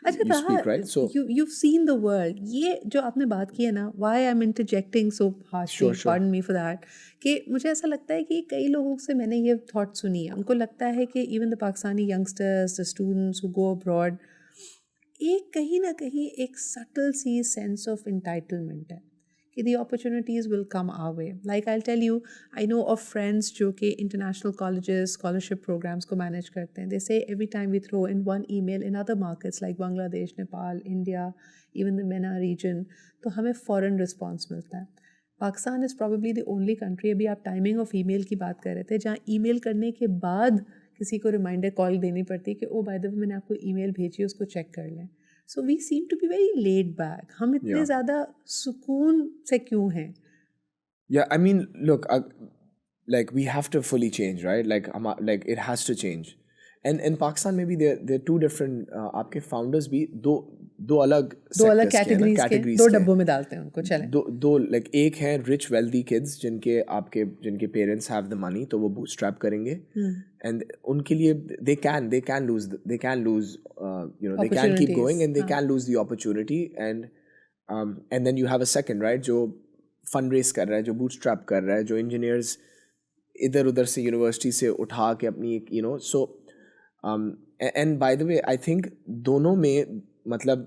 अच्छा you Taha, speak, right? So you've seen the world. ये जो आपने बात की है ना, why I'm interjecting so harshly, sure. pardon me for that, कि मुझे ऐसा लगता है कि कई लोगों से मैंने ये thought सुनी है. उनको लगता है कि even the Pakistani youngsters, the students who go abroad, एक कहीं ना कहीं एक subtle C sense of entitlement है कि the opportunities will come our way. Like I'll tell you, I know of friends जो कि international colleges, scholarship programs को manage करते हैं. They say every time we throw in one email in other markets like Bangladesh, Nepal, India, even the MENA region, तो हमें foreign response मिलता है. Pakistan is probably the only country, अभी आप timing of email की बात कर रहे थे, जहाँ ईमेल करने के बाद किसी को रिमाइंडर कॉल देनी पड़ती है कि ओ बाय द वे मैंने आपको ईमेल भेजी है, उसको चेक कर लें. So we seem to be very laid back. हम इतने Yeah. ज़्यादा सुकून से क्यों हैं? Yeah, I mean, look, like we have to fully change, right? Like it has to change. And in Pakistan, maybe there are two different. आपके founders भी दो अलग दो अलग sectors के हैं ना, कैटेगरीज के, categories दो के डब्बों में डालते हैं उनको. चलें. दो like एक है rich wealthy kids जिनके parents have the money, तो वो bootstrap करेंगे. And उनके लिए they can lose they can keep going and they can lose the opportunity. And then you have a second, right, जो फंड रेस कर रहा है, जो बूटस्ट्रैप कर रहा है, जो इंजीनियर्स इधर उधर से यूनिवर्सिटी से उठा के अपनी एक so and by the way I think दोनों में मतलब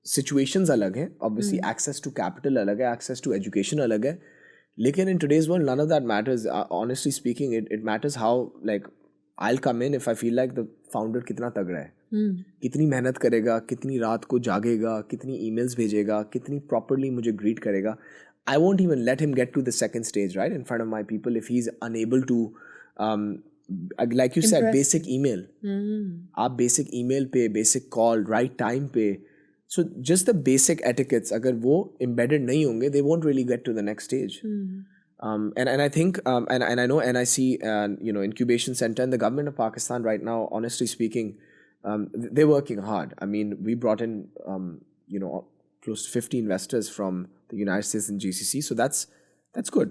सिचुएशंस अलग हैं. ऑब्वियसली एक्सेस टू कैपिटल अलग है, एक्सेस टू एजुकेशन अलग है, लेकिन in today's world none of that matters. Honestly speaking it matters how like I'll come in if I feel like the founder कितना तगड़ा है, कितनी मेहनत करेगा, कितनी रात को जागेगा, कितनी emails भेजेगा, कितनी properly मुझे greet करेगा. I won't even let him get to the second stage, right, in front of my people if he's unable to, like you said, basic email. आप basic email पे, basic call, right time पे, so just the basic etiquettes अगर वो embedded नहीं होंगे, they won't really get to the next stage. And I think and I know NIC incubation center and the government of Pakistan right now, honestly speaking, they're working hard. I mean, we brought in close to 50 investors from the United States and GCC, so that's good.